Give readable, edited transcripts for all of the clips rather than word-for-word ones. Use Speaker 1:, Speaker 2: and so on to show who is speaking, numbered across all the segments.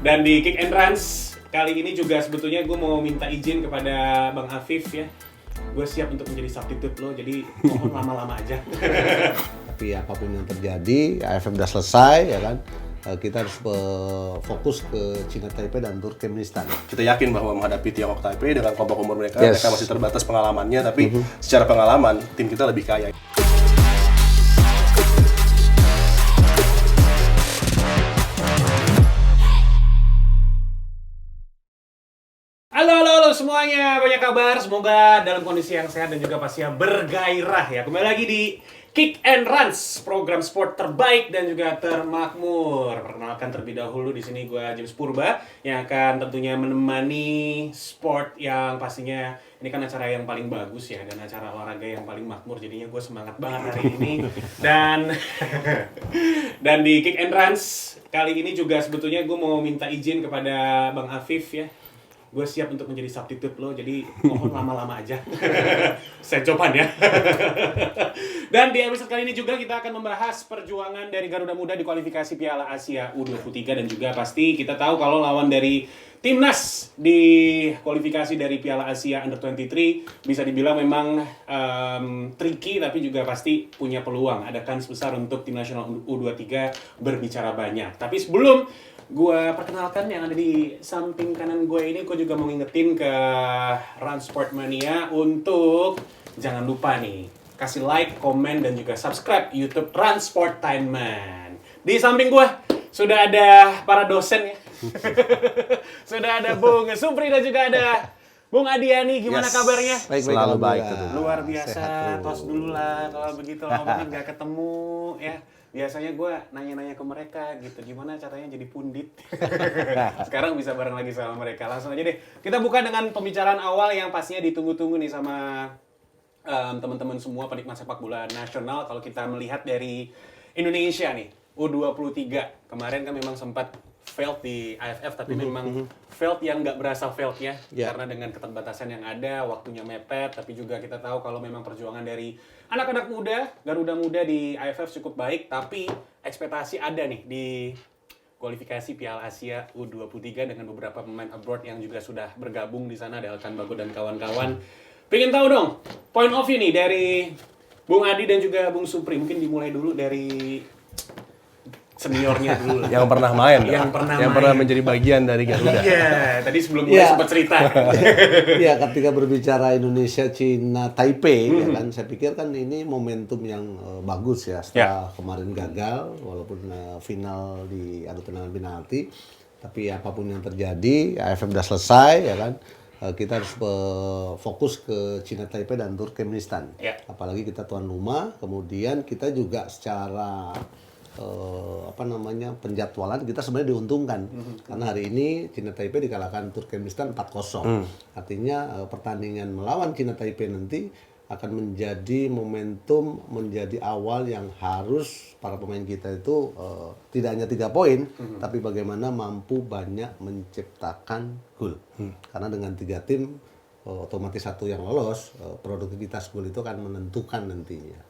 Speaker 1: Dan di Kick and Runs kali ini juga sebetulnya gue mau minta izin kepada Bang Afif ya. Gue siap untuk menjadi substitute lo, jadi mohon lama-lama aja.
Speaker 2: Tapi apapun yang terjadi, AFF udah selesai ya kan. Kita harus fokus ke China Taipei dan Turkmenistan.
Speaker 3: Kita yakin bahwa menghadapi Tiongkok Taipei dengan kelompok umur mereka masih terbatas pengalamannya, tapi secara pengalaman tim kita lebih kaya.
Speaker 1: Halo semuanya, banyak kabar. Semoga dalam kondisi yang sehat dan juga pastinya bergairah ya. Kembali lagi di Kick and Runs, program sport terbaik dan juga termakmur. Perkenalkan terlebih dahulu, di sini gue James Purba yang akan tentunya menemani sport yang pastinya ini kan acara yang paling bagus ya, dan acara olahraga yang paling makmur. Jadinya gue semangat banget hari ini. Dan di Kick and Runs kali ini juga sebetulnya gue mau minta izin kepada Bang Afif ya. Gue siap untuk menjadi substitute lo, jadi mohon lama-lama aja. Saya coba ya. Dan di episode kali ini juga kita akan membahas perjuangan dari Garuda Muda di kualifikasi Piala Asia U23, dan juga pasti kita tahu kalau lawan dari Timnas di kualifikasi dari Piala Asia Under-23 bisa dibilang memang tricky, tapi juga pasti punya peluang. Ada kans besar untuk tim nasional U23 berbicara banyak. Tapi sebelum gue perkenalkan yang ada di samping kanan gue ini, gue juga mau ngingetin ke Run Sport Mania untuk jangan lupa nih kasih like, komen, dan juga subscribe YouTube Run Sportainment. Di samping gue sudah ada para dosen ya. Sudah ada Bung Supri dan juga ada Bung Adiani. Gimana kabarnya?
Speaker 2: Baik,
Speaker 3: Selalu baik.
Speaker 1: Luar biasa. Tos dulu lah kalau begitu, lama nggak ketemu ya. Biasanya gue nanya-nanya ke mereka gitu, gimana caranya jadi pundit. Sekarang bisa bareng lagi sama mereka. Langsung aja deh, kita buka dengan pembicaraan awal yang pastinya ditunggu-tunggu nih sama teman-teman semua penikmat sepak bola nasional. Kalau kita melihat dari Indonesia nih, U23 kemarin kan memang sempat failed di AFF, tapi memang failed yang nggak berasa failed-nya, karena dengan keterbatasan yang ada, waktunya mepet. Tapi juga kita tahu kalau memang perjuangan dari anak-anak muda, Garuda Muda di AFF cukup baik, tapi ekspektasi ada nih di kualifikasi Piala Asia U23 dengan beberapa pemain abroad yang juga sudah bergabung di sana, ada Elkan Bagot dan kawan-kawan. Pengen tahu dong, point of view nih dari Bung Adi dan juga Bung Supri. Mungkin dimulai dulu dari seniornya dulu.
Speaker 3: Yang pernah main,
Speaker 1: yang
Speaker 3: pernah menjadi bagian dari Garuda.
Speaker 1: Iya, tadi sebelum gue sempat cerita.
Speaker 2: Iya, ketika berbicara Indonesia China Taipei ya kan, saya pikir kan ini momentum yang bagus ya setelah kemarin gagal walaupun final di adu tendangan penalti. Tapi apapun yang terjadi, AFF udah selesai ya kan. Kita harus fokus ke China Taipei dan Turkmenistan. Apalagi kita tuan rumah, kemudian kita juga secara penjadwalan kita sebenarnya diuntungkan karena hari ini China Taipei dikalahkan Turkmenistan 4-0. Artinya pertandingan melawan China Taipei nanti akan menjadi momentum, menjadi awal yang harus para pemain kita itu tidak hanya 3 poin, tapi bagaimana mampu banyak menciptakan gol. Karena dengan 3 tim otomatis satu yang lolos, produktivitas gol itu akan menentukan nantinya.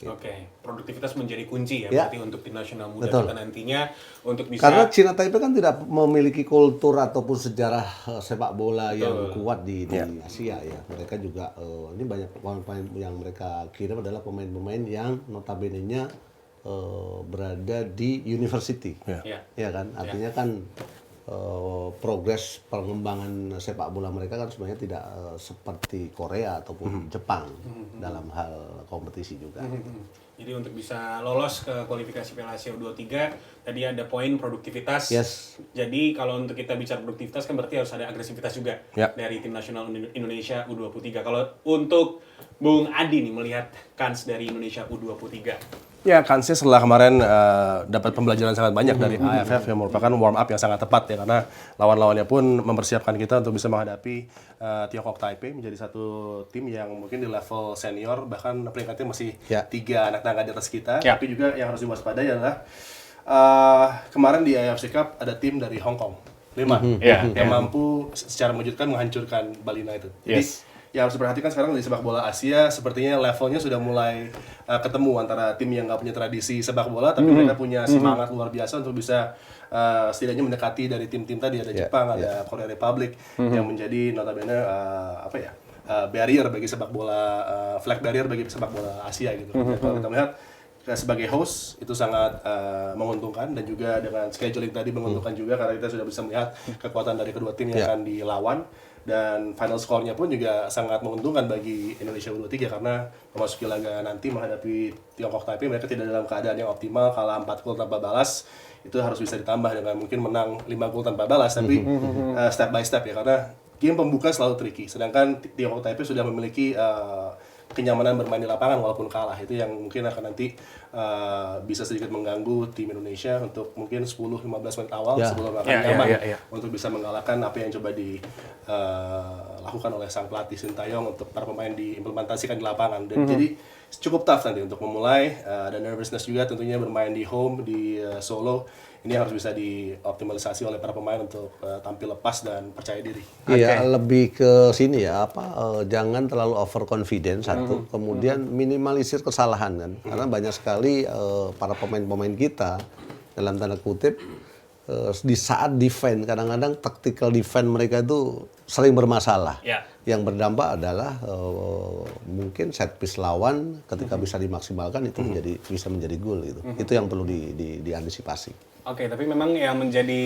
Speaker 1: Oke, produktivitas menjadi kunci ya berarti untuk tim nasional muda kita nantinya untuk bisa.
Speaker 2: Karena China Taipei kan tidak memiliki kultur ataupun sejarah sepak bola yang kuat di Asia ya. Mereka juga ini banyak pemain yang mereka kirim adalah pemain-pemain yang notabene-nya berada di university. Ya kan? Artinya kan progres pengembangan sepak bola mereka kan sebenarnya tidak seperti Korea ataupun Jepang dalam hal kompetisi juga.
Speaker 1: Jadi untuk bisa lolos ke kualifikasi Piala Asia U23 tadi ada poin produktivitas. Jadi kalau untuk kita bicara produktivitas kan berarti harus ada agresivitas juga dari tim nasional Indonesia U23. Kalau untuk Bung Adi nih melihat kans dari Indonesia U23.
Speaker 3: Ya, kansnya setelah kemarin dapat pembelajaran sangat banyak dari AFF yang merupakan warm up yang sangat tepat ya, karena lawan-lawannya pun mempersiapkan kita untuk bisa menghadapi Tiongkok Taipei, menjadi satu tim yang mungkin di level senior bahkan peringkatnya masih 3 anak tangga di atas kita. Tapi juga yang harus diwaspadai adalah kemarin di AFC Cup ada tim dari Hong Kong 5 yang mampu secara mengejutkan menghancurkan Bali United. Jadi yang harus diperhatikan sekarang di sepak bola Asia sepertinya levelnya sudah mulai ketemu antara tim yang nggak punya tradisi sepak bola tapi mereka punya semangat luar biasa untuk bisa setidaknya mendekati dari tim-tim tadi, ada Jepang, ada Korea Republic yang menjadi notabene barrier bagi sepak bola, flag barrier bagi sepak bola Asia gitu. Dan kalau kita melihat sebagai host itu sangat menguntungkan, dan juga dengan scheduling tadi menguntungkan juga karena kita sudah bisa melihat kekuatan dari kedua tim yang akan dilawan, dan final score-nya pun juga sangat menguntungkan bagi Indonesia U23 karena memasuki laga nanti menghadapi Tiongkok Taipei, mereka tidak dalam keadaan yang optimal, kalah 4 gol tanpa balas. Itu harus bisa ditambah dengan mungkin menang 5 gol tanpa balas, tapi step by step ya, karena game pembuka selalu tricky, sedangkan Tiongkok Taipei sudah memiliki kenyamanan bermain di lapangan walaupun kalah. Itu yang mungkin akan nanti bisa sedikit mengganggu tim Indonesia untuk mungkin 10-15 menit awal sebelum akan nyaman untuk bisa mengalahkan apa yang coba dilakukan oleh sang pelatih Sintayong untuk para pemain diimplementasikan di lapangan. Dan jadi cukup tough nanti untuk memulai, dan nervousness juga tentunya bermain di home di Solo. Ini harus bisa dioptimalisasi oleh para pemain untuk tampil lepas dan percaya diri.
Speaker 2: Iya, lebih ke sini ya, jangan terlalu overconfident satu, kemudian minimalisir kesalahan kan, karena banyak sekali para pemain-pemain kita dalam tanda kutip di saat defend, kadang-kadang tactical defend mereka itu sering bermasalah. Yang berdampak adalah mungkin set piece lawan ketika bisa dimaksimalkan itu bisa menjadi gol gitu. Itu yang perlu diantisipasi.
Speaker 1: Oke, tapi memang yang menjadi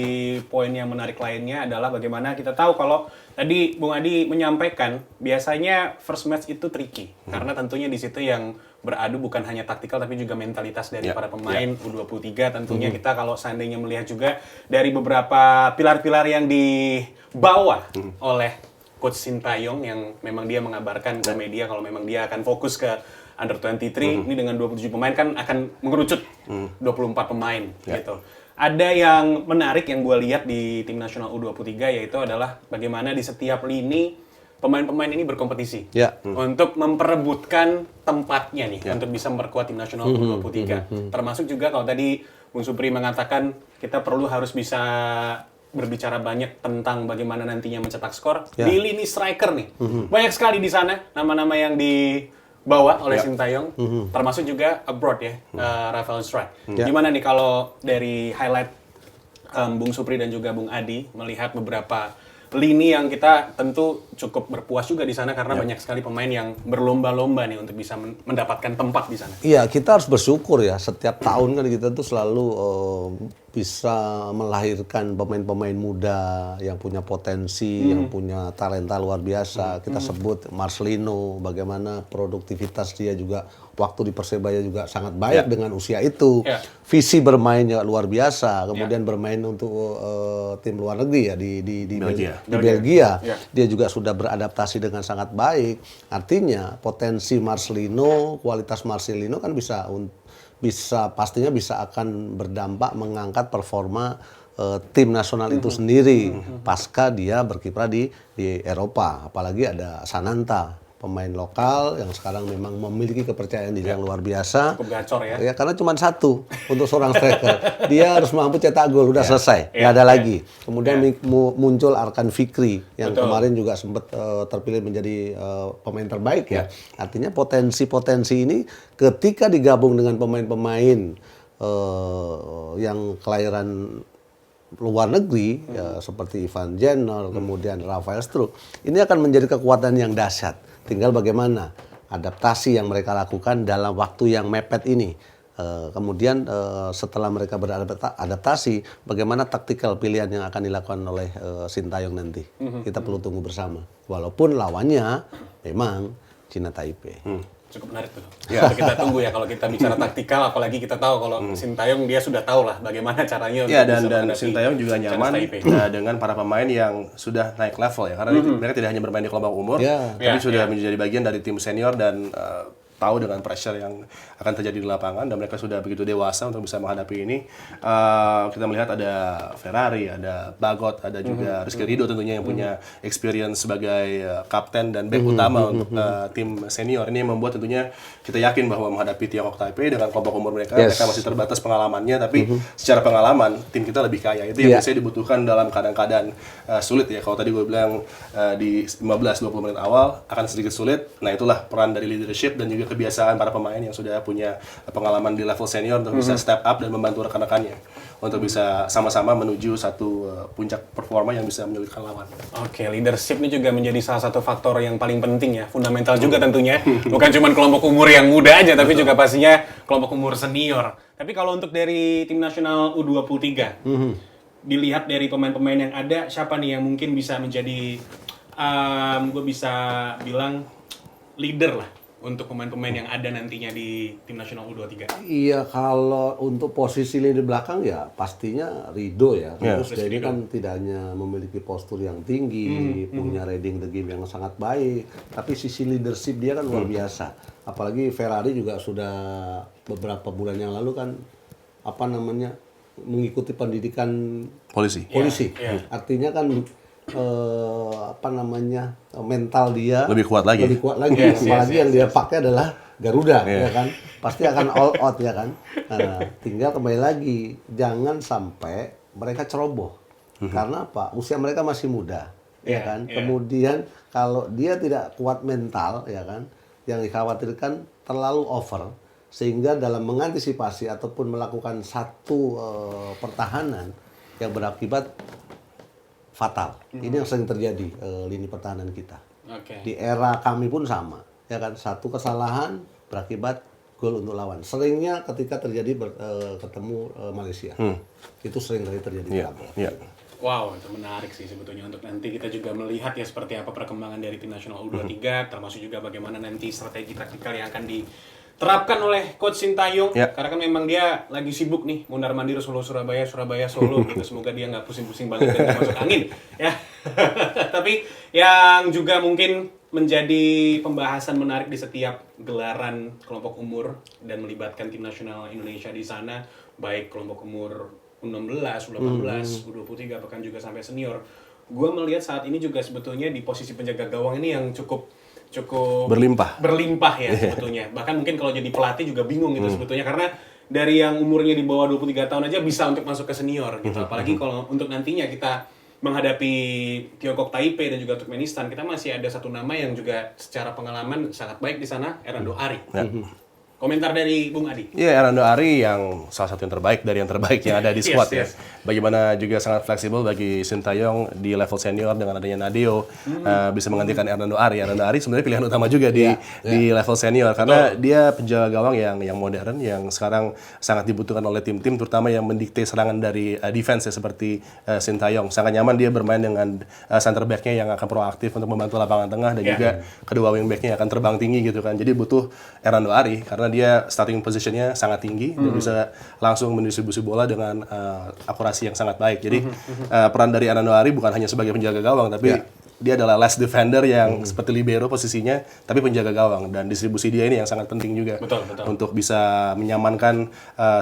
Speaker 1: poin yang menarik lainnya adalah bagaimana kita tahu kalau tadi Bung Adi menyampaikan biasanya first match itu tricky karena tentunya di situ yang beradu bukan hanya taktikal tapi juga mentalitas dari para pemain U23. Tentunya kita kalau seandainya melihat juga dari beberapa pilar-pilar yang dibawa oleh Coach Sintayong yang memang dia mengabarkan ke media kalau memang dia akan fokus ke Under 23 ini dengan 27 pemain kan akan mengerucut 24 pemain gitu. Ada yang menarik yang gue lihat di tim nasional U23 yaitu adalah bagaimana di setiap lini pemain-pemain ini berkompetisi untuk memperebutkan tempatnya nih untuk bisa memperkuat tim nasional U23. Termasuk juga kalau tadi Bung Supri mengatakan kita harus bisa berbicara banyak tentang bagaimana nantinya mencetak skor di lini striker nih. Banyak sekali di sana nama-nama yang dibawa oleh Sintayong, termasuk juga abroad ya, Rafael Struijk. Gimana nih kalau dari highlight Bung Supri dan juga Bung Adi melihat beberapa lini yang kita tentu cukup berpuas juga di sana karena banyak sekali pemain yang berlomba-lomba nih untuk bisa mendapatkan tempat di sana.
Speaker 2: Iya, kita harus bersyukur ya. Setiap tahun kan kita tuh selalu bisa melahirkan pemain-pemain muda yang punya potensi, yang punya talenta luar biasa. Kita sebut Marcelino, bagaimana produktivitas dia juga waktu di Persebaya juga sangat baik dengan usia itu. Visi bermainnya luar biasa. Kemudian bermain untuk tim luar negeri ya di Belgia. Dia juga sudah beradaptasi dengan sangat baik. Artinya potensi Marcelino, kualitas Marcelino kan pastinya bisa akan berdampak mengangkat performa tim nasional itu sendiri pasca dia berkiprah di Eropa. Apalagi ada Sananta, pemain lokal yang sekarang memang memiliki kepercayaan diri yang luar biasa.
Speaker 1: Cukup gacor ya.
Speaker 2: Ya karena cuma satu untuk seorang striker. Dia harus mampu cetak gol, udah selesai. Nggak ada lagi. Kemudian muncul Arkan Fikri yang kemarin juga sempat terpilih menjadi pemain terbaik ya. Artinya potensi-potensi ini ketika digabung dengan pemain-pemain yang kelahiran luar negeri seperti Ivan Jenner, kemudian Rafael Struijk, ini akan menjadi kekuatan yang dahsyat. Tinggal bagaimana adaptasi yang mereka lakukan dalam waktu yang mepet ini. Kemudian setelah mereka beradaptasi, bagaimana taktikal pilihan yang akan dilakukan oleh Sintayong nanti. Kita perlu tunggu bersama. Walaupun lawannya memang Cina Taipei.
Speaker 1: Cukup menarik tuh. Untuk kita tunggu ya kalau kita bicara taktikal, apalagi kita tahu kalau Sintayong dia sudah tahu lah bagaimana caranya untuk bisa
Speaker 3: dan
Speaker 1: menghadapi
Speaker 3: Sintayong juga nyaman dengan para pemain yang sudah naik level ya, karena mereka tidak hanya bermain di kelompok umur, tapi sudah menjadi bagian dari tim senior dan tahu dengan pressure yang akan terjadi di lapangan dan mereka sudah begitu dewasa untuk bisa menghadapi ini. Kita melihat ada Ferrari, ada Bagot, ada juga Rizky Ridho tentunya yang punya experience sebagai kapten dan back utama untuk tim senior. Ini yang membuat tentunya kita yakin bahwa menghadapi Tiongkok Taipei dengan kelompok umur mereka masih terbatas pengalamannya, tapi secara pengalaman tim kita lebih kaya. Itu yang biasanya dibutuhkan dalam keadaan sulit ya. Kalau tadi gue bilang di 15-20 menit awal akan sedikit sulit. Nah, itulah peran dari leadership dan juga kebiasaan para pemain yang sudah punya pengalaman di level senior untuk bisa step up dan membantu rekan-rekannya untuk bisa sama-sama menuju satu puncak performa yang bisa menyulitkan lawan.
Speaker 1: Oke, leadership ini juga menjadi salah satu faktor yang paling penting ya, fundamental juga tentunya. Bukan cuma kelompok umur yang muda aja, tapi juga pastinya kelompok umur senior. Tapi kalau untuk dari tim nasional U23, dilihat dari pemain-pemain yang ada, siapa nih yang mungkin bisa menjadi, gue bisa bilang leader lah untuk pemain-pemain yang ada nantinya di tim nasional U23?
Speaker 2: Iya, kalau untuk posisi lini belakang ya pastinya Ridho ya. Terus dia ini kan tidak hanya memiliki postur yang tinggi, punya reading the game yang sangat baik, tapi sisi leadership dia kan luar biasa. Apalagi Ferrari juga sudah beberapa bulan yang lalu kan mengikuti pendidikan polisi. Artinya kan mental dia
Speaker 3: lebih kuat lagi.
Speaker 2: Apalagi yang dia pakai adalah Garuda, ya kan, pasti akan all out ya kan. Nah, tinggal kembali lagi, jangan sampai mereka ceroboh, karena apa? Usia mereka masih muda, ya kan. Kemudian kalau dia tidak kuat mental, ya kan, yang dikhawatirkan terlalu over, sehingga dalam mengantisipasi ataupun melakukan satu pertahanan yang berakibat fatal. Ini yang sering terjadi lini pertahanan kita. Di era kami pun sama, ya kan, satu kesalahan berakibat gol untuk lawan. Seringnya ketika terjadi ketemu Malaysia, itu sering kali terjadi.
Speaker 1: Wow, itu menarik sih sebetulnya untuk nanti kita juga melihat ya seperti apa perkembangan dari tim nasional U23, termasuk juga bagaimana nanti strategi taktikal yang akan diterapkan oleh Coach Sintayong. Karena kan memang dia lagi sibuk nih, mondar-mandir Solo Surabaya, Surabaya Solo gitu. Semoga dia nggak pusing-pusing banget dan nggak masuk angin ya. Tapi yang juga mungkin menjadi pembahasan menarik di setiap gelaran kelompok umur dan melibatkan tim nasional Indonesia di sana, baik kelompok umur U16, U18, U23, bahkan juga sampai senior. Gue melihat saat ini juga sebetulnya di posisi penjaga gawang ini yang cukup berlimpah ya sebetulnya. Bahkan mungkin kalau jadi pelatih juga bingung gitu sebetulnya, karena dari yang umurnya di bawah 23 tahun aja bisa untuk masuk ke senior gitu. Apalagi kalau untuk nantinya kita menghadapi Tiongkok Taipei dan juga Turkmenistan, kita masih ada satu nama yang juga secara pengalaman sangat baik di sana, Erando Ari. Komentar dari Bung Adi.
Speaker 3: Iya, Erando Ari yang salah satu yang terbaik dari yang terbaik yang ada di squad ya. Bagaimana juga sangat fleksibel bagi Sintayong di level senior dengan adanya Nadeo bisa menggantikan Erando Ari. Erando Ari sebenarnya pilihan utama juga di level senior karena dia penjaga gawang yang modern yang sekarang sangat dibutuhkan oleh tim-tim terutama yang mendikte serangan dari defense ya, seperti Sintayong. Sangat nyaman dia bermain dengan center back-nya yang akan proaktif untuk membantu lapangan tengah dan juga kedua wing back-nya akan terbang tinggi gitu kan. Jadi butuh Erando Ari karena dia starting positionnya sangat tinggi dan bisa langsung mendistribusi bola dengan akurasi yang sangat baik. Jadi peran dari Erando Ari bukan hanya sebagai penjaga gawang, tapi dia adalah last defender yang seperti libero posisinya, tapi penjaga gawang, dan distribusi dia ini yang sangat penting juga untuk bisa menyamankan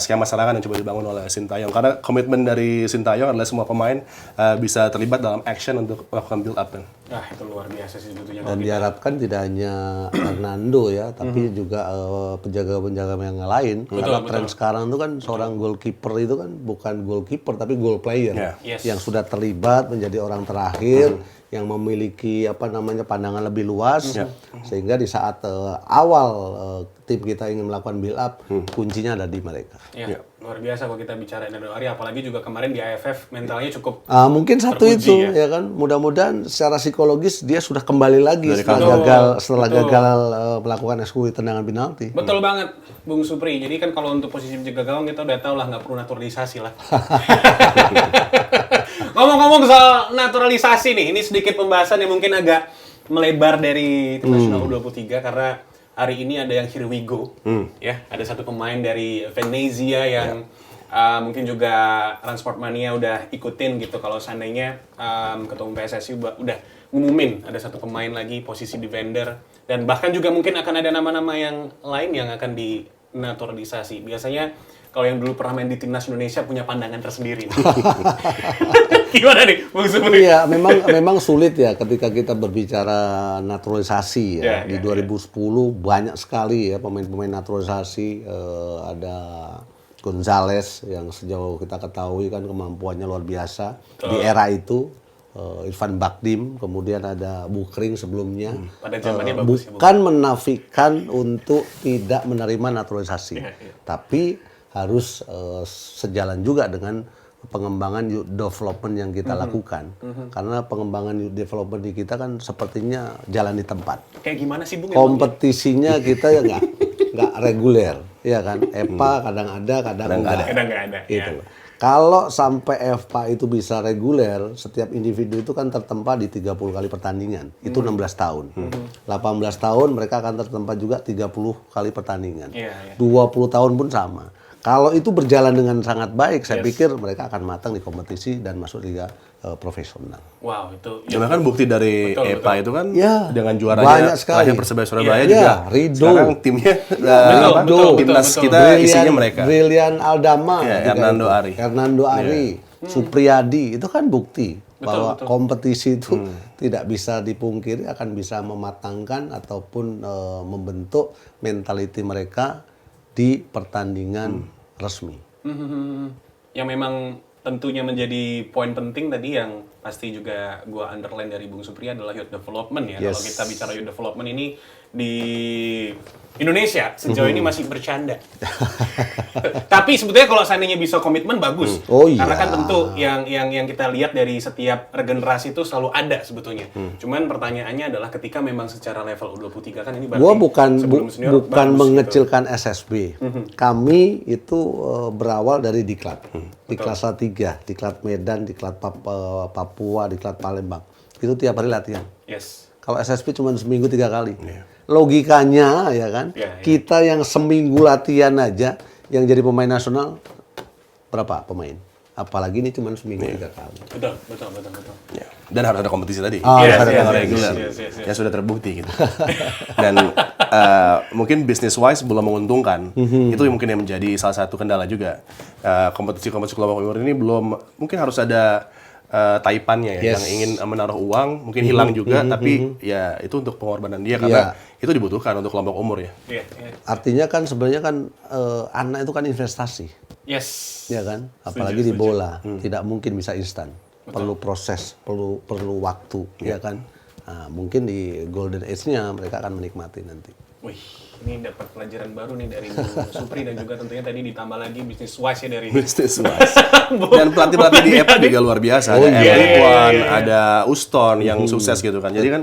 Speaker 3: skema serangan yang coba dibangun oleh Sintayong. Karena komitmen dari Sintayong adalah semua pemain bisa terlibat dalam action untuk melakukan build up.
Speaker 1: Itu luar biasa sih sebetulnya.
Speaker 2: Dan diharapkan tidak hanya Fernando ya, tapi juga penjaga-penjaga yang lain. Karena tren sekarang itu kan seorang goalkeeper itu kan bukan goalkeeper tapi goal player yang sudah terlibat menjadi orang terakhir, yang memiliki pandangan lebih luas, sehingga di saat awal tim kita ingin melakukan build up, kuncinya ada di mereka.
Speaker 1: Luar biasa kalau kita bicara Erando Ari, apalagi juga kemarin di AFF mentalnya cukup
Speaker 2: mungkin satu itu ya kan, mudah-mudahan secara psikologis dia sudah kembali lagi setelah gagal melakukan eksekusi tendangan penalti.
Speaker 1: Betul banget Bung Supri. Jadi kan kalau untuk posisi penjaga gawang kita udah tahu lah, nggak perlu naturalisasi lah. Ngomong-ngomong soal naturalisasi nih, ini sedikit pembahasan yang mungkin agak melebar dari tim nasional U23 karena hari ini ada yang here we go, ya, ada satu pemain dari Venezia yang mungkin juga Transport Mania udah ikutin gitu kalau seandainya Ketua Umum PSSI udah ngumumin ada satu pemain lagi posisi defender, dan bahkan juga mungkin akan ada nama-nama yang lain yang akan dinaturalisasi. Biasanya kalau yang dulu pernah main di timnas Indonesia punya pandangan tersendiri. Gimana nih, Bung Supri?
Speaker 2: Iya, memang sulit ya ketika kita berbicara naturalisasi ya. Di 2010 banyak sekali ya pemain-pemain naturalisasi, ada Gonzales yang sejauh kita ketahui kan kemampuannya luar biasa di era itu. Irfan Bakdim, kemudian ada Bukring sebelumnya.
Speaker 1: Pada zamannya bagus ya,
Speaker 2: bukan menafikan untuk tidak menerima naturalisasi, tapi harus sejalan juga dengan pengembangan youth development yang kita lakukan. Karena pengembangan youth development di kita kan sepertinya jalan di tempat.
Speaker 1: Kayak gimana sih, Bung?
Speaker 2: Kompetisinya kita ya nggak reguler, ya kan? EPA kadang ada, kadang nggak
Speaker 1: Kadang-kadang ada.
Speaker 2: Gitu. Kalau sampai FPA itu bisa reguler, setiap individu itu kan tertempa di 30 kali pertandingan. Itu 16 tahun. 18 tahun mereka akan tertempa juga 30 kali pertandingan. 20 tahun pun sama. Kalau itu berjalan dengan sangat baik, saya pikir mereka akan matang di kompetisi dan masuk liga profesional.
Speaker 1: Wow, itu.
Speaker 3: Ya bahkan bukti dari EPA itu kan
Speaker 2: Ya,
Speaker 3: dengan juaranya
Speaker 2: banyak sekali.
Speaker 3: terakhir Persebaya Surabaya
Speaker 2: Ya,
Speaker 3: juga.
Speaker 2: Ridho.
Speaker 3: Sekarang timnya timnas kita isinya mereka.
Speaker 2: Brilian Aldama,
Speaker 3: Ya,
Speaker 2: Hernando Ari, Supriyadi, itu kan bukti bahwa kompetisi itu tidak bisa dipungkiri akan bisa mematangkan ataupun membentuk mentality mereka di pertandingan resmi.
Speaker 1: Yang memang tentunya menjadi poin penting tadi yang pasti juga gua underline dari Bung Supri adalah youth development ya. Kalau kita bicara youth development ini di Indonesia sejauh ini masih bercanda. Tapi sebetulnya kalau seandainya bisa komitmen bagus. Karena kan tentu yang kita lihat dari setiap regenerasi itu selalu ada sebetulnya. Cuman pertanyaannya adalah ketika memang secara level U23 kan ini berarti
Speaker 2: Gua bukan
Speaker 1: bagus
Speaker 2: mengecilkan SSB. Kami itu berawal dari Diklat. Diklat Salatiga, Diklat Medan, Diklat Papua, Diklat Palembang. Itu tiap hari latihan.
Speaker 1: Yes.
Speaker 2: Kalau SSB cuma seminggu 3 kali. Logikanya ya kan, kita yang seminggu latihan aja, yang jadi pemain nasional berapa pemain? Apalagi ini cuma seminggu 3 kali.
Speaker 1: Betul.
Speaker 3: Ya. Dan harus ada kompetisi tadi.
Speaker 2: Harus ada
Speaker 3: reguler. Ya sudah terbukti gitu. Dan mungkin business wise belum menguntungkan. Itu mungkin yang menjadi salah satu kendala juga. Kompetisi-kompetisi kelompok umur ini belum, mungkin harus ada taipannya ya, yang ingin menaruh uang mungkin hilang juga, tapi ya itu untuk pengorbanan dia karena itu dibutuhkan untuk kelompok umur ya.
Speaker 2: Artinya kan sebenarnya kan anak itu kan investasi.
Speaker 1: Yes.
Speaker 2: Ya kan, apalagi di bola tidak mungkin bisa instan. Perlu proses, perlu waktu, ya kan. Nah, mungkin di golden age-nya mereka akan menikmati nanti.
Speaker 1: Wih, ini dapat pelajaran baru nih dari Bung Supri dan juga tentunya tadi ditambah lagi bisnis wise ya dari
Speaker 3: Business wise. Dan pelatih-pelatih di EPA juga luar biasa. Ada Ridwan, ada Uston yang sukses gitu kan. Jadi kan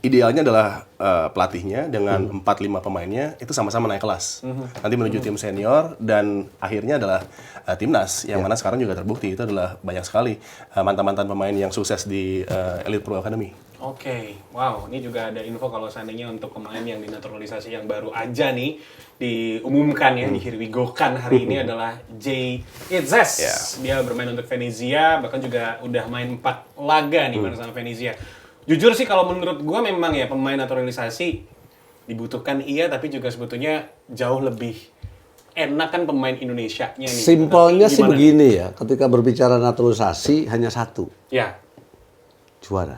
Speaker 3: idealnya adalah pelatihnya dengan 4-5 pemainnya itu sama-sama naik kelas. Nanti menuju tim senior dan akhirnya adalah timnas yang mana sekarang juga terbukti itu adalah banyak sekali mantan-mantan pemain yang sukses di Elite Pro Academy.
Speaker 1: Oke, wow, ini juga ada info kalau seandainya untuk pemain yang dinaturalisasi yang baru aja nih diumumkan ya, dihirwigokan hari ini adalah Jay Itzes. Dia bermain untuk Venezia, bahkan juga udah main 4 laga nih bareng sama Venezia. Jujur sih kalau menurut gua memang ya pemain naturalisasi dibutuhkan iya, tapi juga sebetulnya jauh lebih enak kan pemain Indonesianya nih.
Speaker 2: Simpelnya sih begini ya, ketika berbicara naturalisasi hanya satu.
Speaker 1: Ya.
Speaker 2: Juara.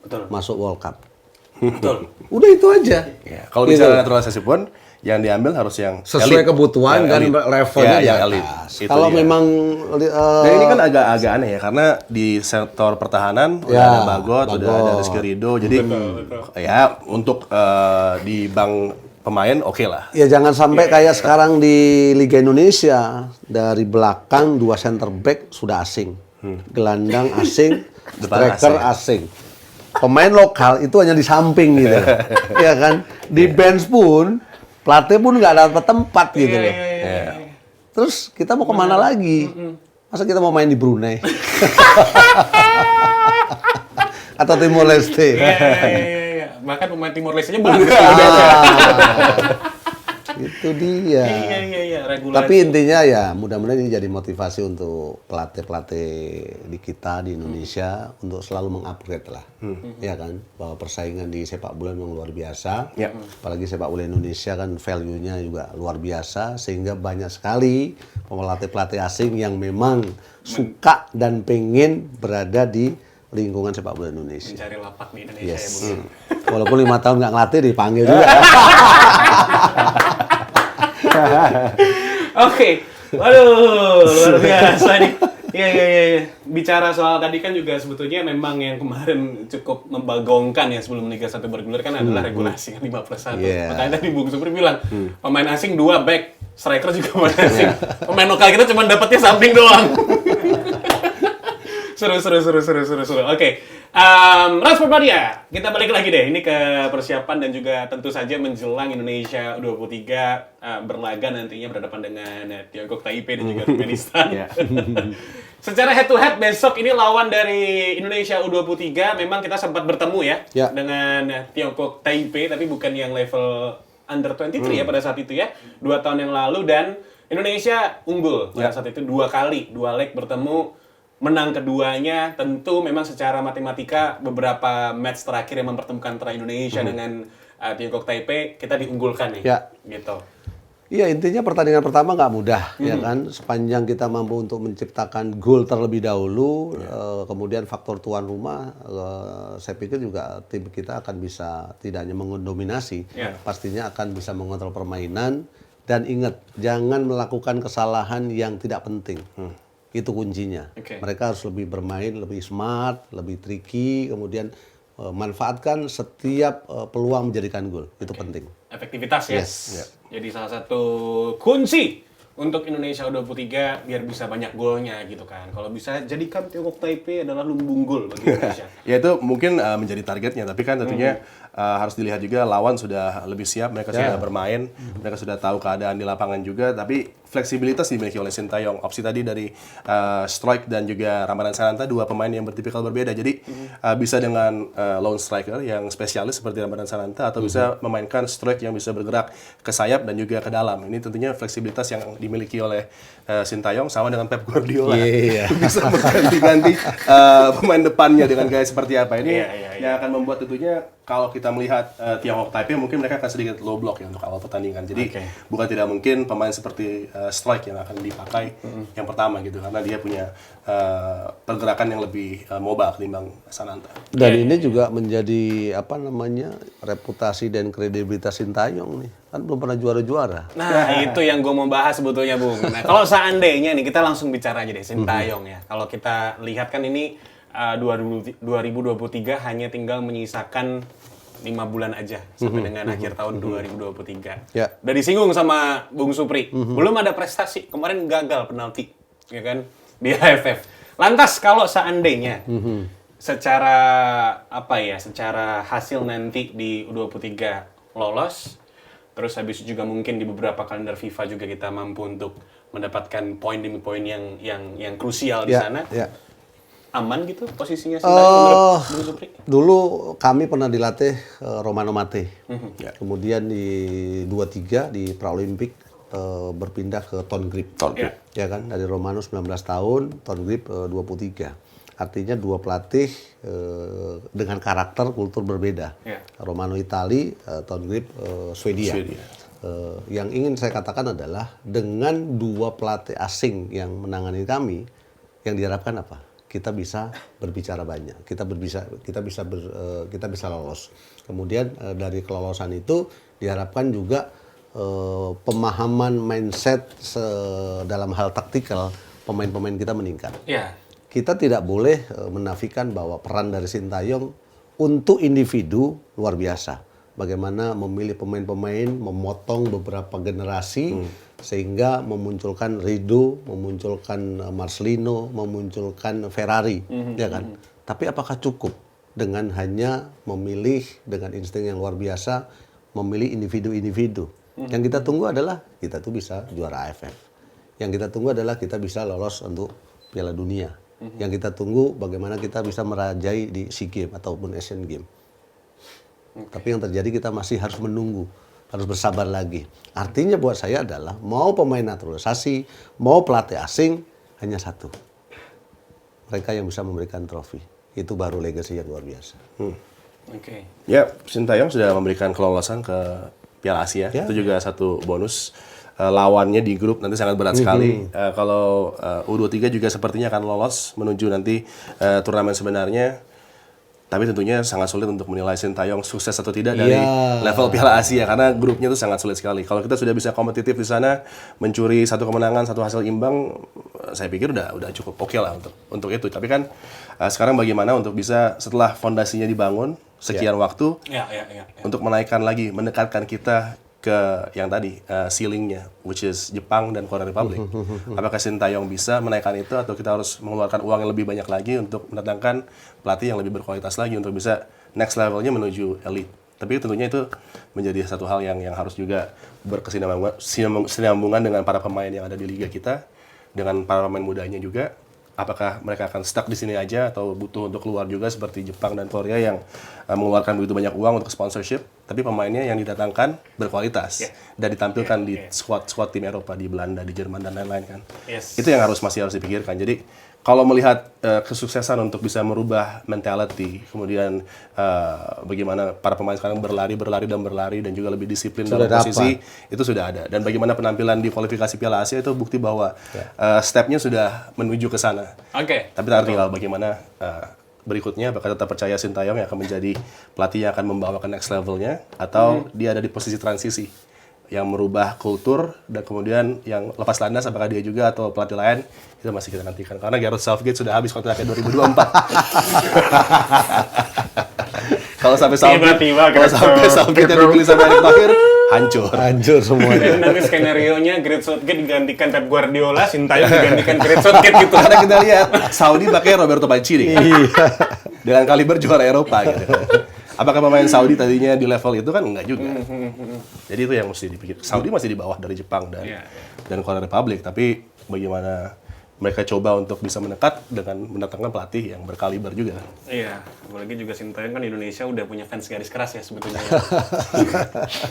Speaker 1: Betul.
Speaker 2: Masuk World Cup.
Speaker 1: Betul.
Speaker 2: Udah itu aja.
Speaker 3: Ya, kalau misalnya naturalisasi pun yang diambil harus yang
Speaker 2: sesuai
Speaker 3: elite.
Speaker 2: yang dan
Speaker 3: elite.
Speaker 2: levelnya
Speaker 3: yang
Speaker 2: di
Speaker 3: elite.
Speaker 2: atas.
Speaker 3: Itu
Speaker 2: Kalau
Speaker 3: dia.
Speaker 2: memang
Speaker 3: Nah, ini kan agak aneh ya karena di sektor pertahanan udah ada Bagot, udah ada Rizky Ridho. Jadi ya untuk di bank pemain oke lah.
Speaker 2: ya jangan sampai kayak sekarang di Liga Indonesia dari belakang 2 center back sudah asing. Gelandang asing, striker asing. Pemain lokal itu hanya di samping gitu. Ya kan? Di bench pun pelatih pun nggak dapat tempat gitu loh. Terus kita mau kemana lagi? Masa kita mau main di Brunei? Atau Timor Leste?
Speaker 1: Iya. Bahkan pemain Timor Leste-nya bagus.
Speaker 2: Itu dia.
Speaker 1: Iya. regulasi.
Speaker 2: Tapi intinya ya mudah-mudahan ini jadi motivasi untuk pelatih-pelatih di kita di Indonesia untuk selalu mengupgrade lah, ya kan, bahwa persaingan di sepak bola memang luar biasa.
Speaker 3: Ya.
Speaker 2: Apalagi sepak bola Indonesia kan value-nya juga luar biasa, sehingga banyak sekali pelatih-pelatih asing yang memang suka dan pengen berada di lingkungan sepak bola Indonesia.
Speaker 1: Mencari lapak di Indonesia ya, Bung.
Speaker 2: Walaupun 5 tahun nggak ngelatih dipanggil juga.
Speaker 1: Oke, waduh, luar biasa nih. Iya. Bicara soal tadi kan juga sebetulnya memang yang kemarin cukup membagongkan ya sebelum Liga 1 bergulir kan adalah regulasi 5+1.
Speaker 2: Yeah.
Speaker 1: Makanya tadi Bung Supri bilang, pemain asing 2 back, striker juga pemain asing. Pemain lokal kita cuma dapetnya samping doang. Seru. Oke. Rans Perbadia, kita balik lagi deh. Ini ke persiapan dan juga tentu saja menjelang Indonesia U23 berlaga nantinya berhadapan dengan Tiongkok Taipei dan juga Turkmenistan. Secara head to head besok ini lawan dari Indonesia U23 memang kita sempat bertemu ya dengan Tiongkok Taipei, tapi bukan yang level under 23 ya pada saat itu ya. 2 tahun yang lalu, dan Indonesia unggul pada saat itu 2 kali, 2 leg bertemu. Menang keduanya, tentu memang secara matematika beberapa match terakhir yang mempertemukan antara Indonesia dengan Tiongkok Taipei, kita diunggulkan nih.
Speaker 2: Ya.
Speaker 1: Gitu.
Speaker 2: Iya, intinya pertandingan pertama nggak mudah, ya kan. Sepanjang kita mampu untuk menciptakan gol terlebih dahulu, kemudian faktor tuan rumah, saya pikir juga tim kita akan bisa tidak hanya mendominasi, pastinya akan bisa mengontrol permainan. Dan ingat, jangan melakukan kesalahan yang tidak penting. Itu kuncinya. Mereka harus lebih bermain, lebih smart, lebih tricky, kemudian manfaatkan setiap peluang menjadikan gol. Itu penting.
Speaker 1: Efektivitas ya. Jadi salah satu kunci untuk Indonesia U23 biar bisa banyak golnya gitu kan. Kalau bisa jadikan Tiongkok Taipei adalah lumbung gol bagi Indonesia.
Speaker 3: Ya itu mungkin menjadi targetnya, tapi kan tentunya harus dilihat juga lawan sudah lebih siap, mereka sudah bermain, mereka sudah tahu keadaan di lapangan juga, tapi fleksibilitas dimiliki oleh Sintayong. Opsi tadi dari Strike dan juga Ramadan Sananta, 2 pemain yang bertipikal berbeda. Jadi bisa dengan lone striker yang spesialis seperti Ramadan Sananta, atau bisa memainkan Strike yang bisa bergerak ke sayap dan juga ke dalam. Ini tentunya fleksibilitas yang dimiliki oleh Sintayong, sama dengan Pep Guardiola. Bisa mengganti-ganti pemain depannya dengan gaya seperti apa. Ini yang akan membuat tentunya kalau kita melihat Tiongkok Taipei, mungkin mereka akan sedikit low block ya untuk awal pertandingan. Jadi bukan tidak mungkin pemain seperti Strike yang akan dipakai yang pertama gitu, karena dia punya pergerakan yang lebih mobile ketimbang Sananta.
Speaker 2: Dan ini juga menjadi reputasi dan kredibilitas Sintayong nih. Kan belum pernah juara-juara.
Speaker 1: Nah, itu yang gue mau bahas sebetulnya, Bung. Nah, kalau seandainya nih, kita langsung bicara aja deh Sintayong ya. Kalau kita lihat kan ini 2023 hanya tinggal menyisakan 5 bulan aja sampai dengan akhir tahun 2023. Udah disinggung sama Bung Supri, belum ada prestasi. Kemarin gagal penalti, ya kan, di AFF. Lantas kalau seandainya secara secara hasil nanti di U23 lolos, terus habis itu juga mungkin di beberapa kalender FIFA juga kita mampu untuk mendapatkan poin demi poin yang krusial di sana. Aman gitu posisinya menurut Bung Supri?
Speaker 2: Dulu kami pernah dilatih Romano Mate. Kemudian di 23 di Paralimpik berpindah ke Ton Grip. Ya kan, dari Romano 19 tahun, Ton Grip 23. Artinya 2 pelatih dengan karakter kultur berbeda. Romano Itali, Ton Grip Swedia. Yang ingin saya katakan adalah dengan 2 pelatih asing yang menangani kami, yang diharapkan apa? Kita bisa berbicara banyak, kita bisa lolos. Kemudian dari kelolosan itu diharapkan juga pemahaman mindset dalam hal taktikal pemain-pemain kita meningkat. Kita tidak boleh menafikan bahwa peran dari Sintayong untuk individu luar biasa. Bagaimana memilih pemain-pemain, memotong beberapa generasi, sehingga memunculkan Rido, memunculkan Marcelino, memunculkan Ferrari, ya kan? Tapi apakah cukup dengan hanya memilih dengan insting yang luar biasa, memilih individu-individu? Yang kita tunggu adalah kita tuh bisa juara AFF. Yang kita tunggu adalah kita bisa lolos untuk Piala Dunia. Yang kita tunggu bagaimana kita bisa merajai di SEA Games ataupun Asian Games. Tapi yang terjadi kita masih harus menunggu harus bersabar lagi. Artinya buat saya adalah mau pemain naturalisasi, mau pelatih asing, hanya satu. Mereka yang bisa memberikan trofi. Itu baru legacy yang luar biasa.
Speaker 1: Oke.
Speaker 3: Ya, Sintayong sudah memberikan kelolosan ke Piala Asia.
Speaker 2: Ya.
Speaker 3: Itu juga satu bonus. Lawannya di grup nanti sangat berat sekali. Kalau U23 juga sepertinya akan lolos menuju nanti turnamen sebenarnya. Tapi tentunya sangat sulit untuk menilai Sintayong sukses atau tidak dari level Piala Asia karena grupnya itu sangat sulit sekali. Kalau kita sudah bisa kompetitif di sana, mencuri satu kemenangan, satu hasil imbang, saya pikir udah cukup oke lah untuk itu. Tapi kan sekarang bagaimana untuk bisa setelah fondasinya dibangun sekian waktu
Speaker 1: Ya.
Speaker 3: untuk menaikkan lagi, mendekatkan kita ke yang tadi ceilingnya, which is Jepang dan Korea Republic. Apakah Sintayong bisa menaikkan itu atau kita harus mengeluarkan uang yang lebih banyak lagi untuk mendatangkan pelatih yang lebih berkualitas lagi untuk bisa next levelnya menuju elite. Tapi tentunya itu menjadi satu hal yang harus juga berkesinambungan dengan para pemain yang ada di liga kita, dengan para pemain mudanya juga. Apakah mereka akan stuck di sini aja atau butuh untuk keluar juga seperti Jepang dan Korea yang mengeluarkan begitu banyak uang untuk sponsorship, tapi pemainnya yang didatangkan berkualitas dan ditampilkan di squad tim Eropa, di Belanda, di Jerman dan lain-lain kan. Itu yang masih harus dipikirkan. Jadi kalau melihat kesuksesan untuk bisa merubah mentality, kemudian bagaimana para pemain sekarang berlari dan juga lebih disiplin dalam posisi, itu sudah ada. Dan bagaimana penampilan di kualifikasi Piala Asia itu bukti bahwa stepnya sudah menuju ke sana.
Speaker 1: Oke.
Speaker 3: Tapi tinggal bagaimana berikutnya, apakah tetap percaya Sintayong yang akan menjadi pelatih yang akan membawa ke next levelnya, atau dia ada di posisi transisi yang merubah kultur dan kemudian yang lepas landas, apakah dia juga atau pelatih lain, itu masih kita nantikan karena Gareth Southgate sudah habis kontraknya 2024. Kalau sampai Southgate yang dipilih sama Erick Thohir, hancur semuanya.
Speaker 1: Nanti skenario-nya Gareth Southgate digantikan Pep Guardiola, Sintayong digantikan Gareth Southgate gitu.
Speaker 3: Karena kita lihat Saudi pakai Roberto Mancini dengan kaliber juara Eropa gitu. Apakah pemain Saudi tadinya di level itu kan? Enggak juga. Jadi itu yang mesti dipikir. Saudi masih di bawah dari Jepang dan Korea Republic, tapi bagaimana mereka coba untuk bisa mendekat dengan mendatangkan pelatih yang berkaliber juga.
Speaker 1: Iya, apalagi juga Sintayong kan di Indonesia udah punya fans garis keras ya sebetulnya.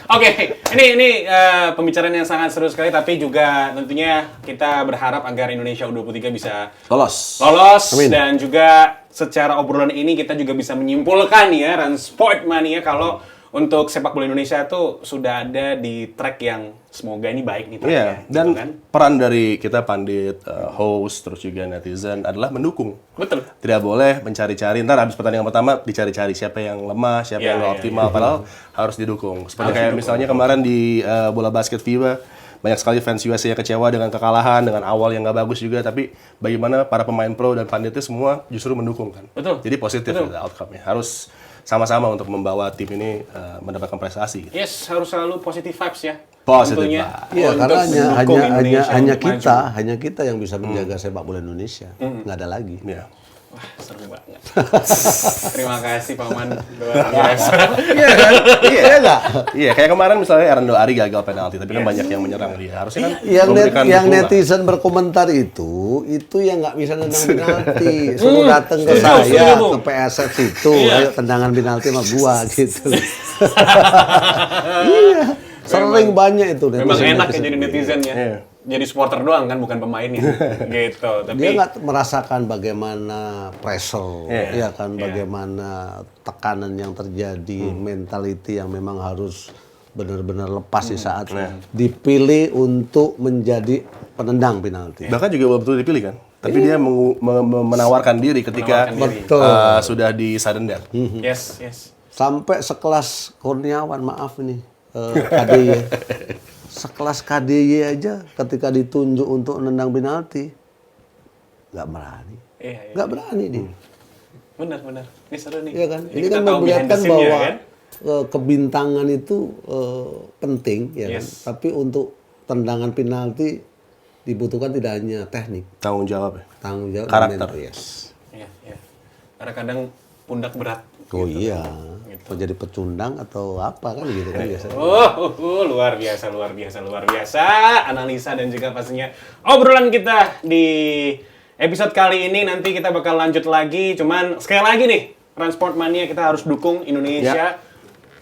Speaker 1: Oke, ini pembicaraan yang sangat seru sekali, tapi juga tentunya kita berharap agar Indonesia U23 bisa
Speaker 3: Lolos.
Speaker 2: Amin.
Speaker 1: Dan juga secara obrolan ini kita juga bisa menyimpulkan ya Run Sport Mania kalau untuk sepak bola Indonesia tuh sudah ada di track yang semoga ini baik nih Pak.
Speaker 3: Iya,
Speaker 1: gitu
Speaker 3: dan
Speaker 1: kan?
Speaker 3: peran dari kita pandit, host, terus juga netizen adalah mendukung.
Speaker 1: Betul.
Speaker 3: Tidak boleh mencari-cari, ntar habis pertandingan pertama dicari-cari siapa yang lemah, siapa yang nggak optimal, padahal harus didukung. Seperti kayak misalnya kemarin di bola basket FIBA, banyak sekali fans USA yang kecewa dengan kekalahan, dengan awal yang nggak bagus juga, tapi bagaimana para pemain pro dan panditnya semua justru mendukung kan.
Speaker 1: Betul.
Speaker 3: Jadi positif outcome-nya. Harus sama-sama untuk membawa tim ini mendapatkan prestasi. Gitu.
Speaker 1: Yes, harus selalu positive vibes ya.
Speaker 3: Positive
Speaker 1: Tentunya.
Speaker 3: vibes.
Speaker 2: Iya,
Speaker 1: Untuk
Speaker 2: karena
Speaker 1: mendukung Indonesia
Speaker 2: hanya
Speaker 1: untuk maju.
Speaker 2: hanya kita yang bisa menjaga sepak bola Indonesia. Nggak ada lagi.
Speaker 3: Ya.
Speaker 1: Wah, seru banget. Terima kasih Paman. Luar biasa.
Speaker 2: Iya kan? Iya nggak?
Speaker 3: Iya, kayak kemarin misalnya Erando Ari gagal penalti, tapi kan banyak yang menyerang dia. Harusnya kan
Speaker 2: Yang netizen berkomentar itu yang nggak bisa nendang penalti. Suruh datang ke saya, ke PSS itu, ayo tendangan penalti sama gua gitu. Iya, sering banyak itu.
Speaker 1: Memang enak ya jadi netizen ya.
Speaker 3: Iya.
Speaker 1: Jadi supporter doang kan, bukan pemainnya. Gitu. Tapi
Speaker 2: Dia nggak merasakan bagaimana pressure, ya kan, bagaimana tekanan yang terjadi, mentality yang memang harus benar-benar lepas di saat dipilih untuk menjadi penendang penalti.
Speaker 3: Bahkan juga belum betul dipilih kan. Tapi dia menawarkan diri ketika sudah di sudden death.
Speaker 1: yes.
Speaker 2: Sampai sekelas Kurniawan, maaf nih, KDY. Sekelas KDY aja ketika ditunjuk untuk nendang penalti, nggak berani.
Speaker 1: Iya.
Speaker 2: Nggak berani dia.
Speaker 1: Benar. Ini seru nih.
Speaker 2: Iya kan?
Speaker 1: Jadi
Speaker 2: Ini
Speaker 1: kita
Speaker 2: kan
Speaker 1: tahu behind the
Speaker 2: memperlihatkan
Speaker 1: scene-nya,
Speaker 2: bahwa
Speaker 1: kan?
Speaker 2: kebintangan itu penting, ya kan?
Speaker 1: Yes.
Speaker 2: Tapi untuk tendangan penalti dibutuhkan tidak hanya teknik,
Speaker 3: Tanggung jawab ya.
Speaker 2: tanggung jawab,
Speaker 3: Karakter.
Speaker 2: dan mental, yes.
Speaker 1: Iya. Karena kadang pundak berat.
Speaker 2: Oh iya, mau jadi pecundang atau apa kan gitu kan biasanya.
Speaker 1: Luar biasa analisa dan juga pastinya obrolan kita di episode kali ini. Nanti kita bakal lanjut lagi, cuman sekali lagi nih Transport Mania kita harus dukung Indonesia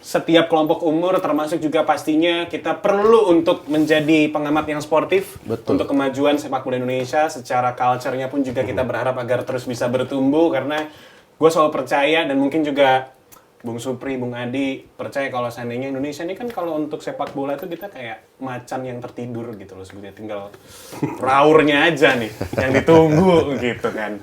Speaker 1: setiap kelompok umur, termasuk juga pastinya kita perlu untuk menjadi pengamat yang sportif.
Speaker 3: Betul.
Speaker 1: Untuk kemajuan sepak bola Indonesia, secara culture-nya pun juga kita berharap agar terus bisa bertumbuh, karena gue selalu percaya, dan mungkin juga Bung Supri, Bung Adi percaya kalau seandainya Indonesia ini kan kalau untuk sepak bola itu kita kayak macan yang tertidur gitu loh sebetulnya, tinggal raurnya aja nih yang ditunggu gitu kan.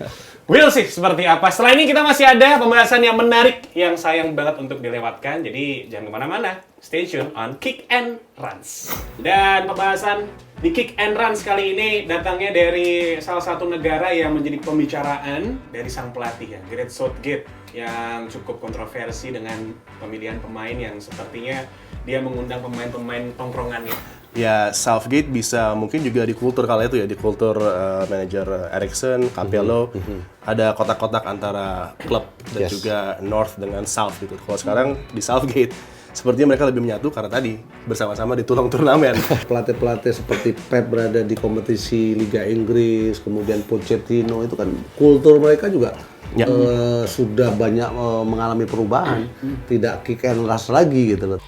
Speaker 1: Will sih seperti apa. Setelah ini kita masih ada pembahasan yang menarik yang sayang banget untuk dilewatkan, jadi jangan kemana-mana. Stay tune on Kick and Runs. Dan pembahasan di Kick and Runs kali ini datangnya dari salah satu negara yang menjadi pembicaraan dari sang pelatih ya, Gareth Southgate, yang cukup kontroversi dengan pemilihan pemain yang sepertinya dia mengundang pemain-pemain tongkrongannya.
Speaker 3: Ya, Southgate bisa mungkin juga di kultur kala itu ya, di kultur manajer Eriksen, Capello, ada kotak-kotak antara klub dan juga North dengan South gitu. Kalau sekarang di Southgate, sepertinya mereka lebih menyatu karena tadi bersama-sama di tulang turnamen.
Speaker 2: Pelatih-pelatih seperti Pep berada di kompetisi Liga Inggris, kemudian Pochettino, itu kan kultur mereka juga sudah banyak mengalami perubahan, tidak kick and rush lagi gitu loh.